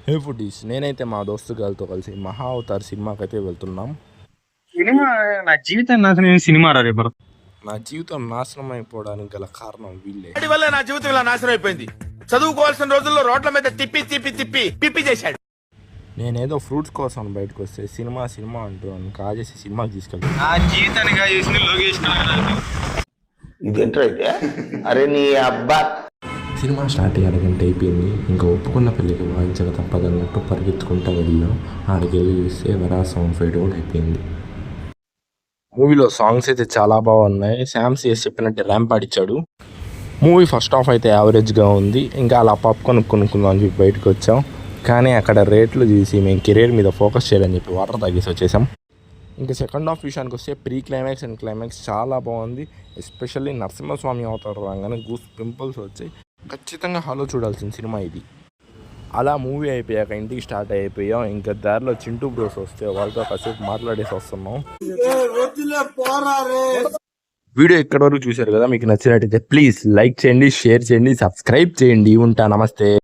హే foodies, నేనైతే మా దోస్తు గారితో కలిసి మహా అవతార్ సినిమాకైతే వెళ్తున్నాం. సినిమా నా జీవితం నాశనం సినిమా రా రేపు. నా జీవితం నాశనం అయిపోవడానికి గల కారణం వీళ్ళే. వాడి వల్ల నా జీవితం ఇలా నాశనం అయిపోయింది. చదువుకోవాల్సిన రోజుల్లో రోడ్ల మీద తిప్పి తిప్పి తిప్పి పిప్పి చేశాడు. నేనేదో ఫ్రూట్స్ కోసం బయటకు వస్తే సినిమా సినిమా అంటూ నన్ను కాజేసి సినిమాకి తీసుకెళ్తాను. నా జీవితాన్ని చేసిన లోకేష్ ఇదేంటైతే అరే నీ అబ్బా. సినిమా స్టార్ట్ అయ్యి అరగంట అయిపోయింది. ఇంకా ఒప్పుకున్న పెళ్ళికి వాయించక తప్పదన్నట్టు పరిగెత్తుకుంటూ వెళ్ళాం. ఆడికి వెళ్ళి చూస్తే వరా సౌండ్ ఫైట్ కూడా అయిపోయింది. మూవీలో సాంగ్స్ అయితే చాలా బాగున్నాయి. శామ్ సిఎస్ చెప్పినట్టే ర్యాంప్ ఆడిచ్చాడు. మూవీ ఫస్ట్ హాఫ్ అయితే యావరేజ్గా ఉంది. ఇంకా అలా పాప్కార్న్ కొనుక్కుందాం అని చెప్పి బయటకు వచ్చాం. కానీ అక్కడ రేట్లు చూసి మేము కెరీర్ మీద ఫోకస్ చేయాలని చెప్పి వాటర్ తాగేసి వచ్చేసాం. ఇంకా సెకండ్ హాఫ్ విషయానికి వస్తే ప్రీ క్లైమాక్స్ అండ్ క్లైమాక్స్ చాలా బాగుంది. ఎస్పెషల్లీ నరసింహస్వామి అవతారం రాగానే గూస్ పింపుల్స్ వచ్చాయి. ఖచ్చితంగా హాలో చూడాల్సిన సినిమా ఇది. అలా మూవీ అయిపోయాక ఇంటికి స్టార్ట్ అయిపోయాం. ఇంకా దారిలో చింటూ బ్రోస్ వస్తే వాళ్ళతో కాసేపు మాట్లాడేసి వస్తున్నాం. వీడియో ఎక్కడి వరకు చూశారు కదా, మీకు నచ్చినట్టయితే ప్లీజ్ లైక్ చేయండి, షేర్ చేయండి, సబ్స్క్రైబ్ చేయండి. ఉంటా, నమస్తే.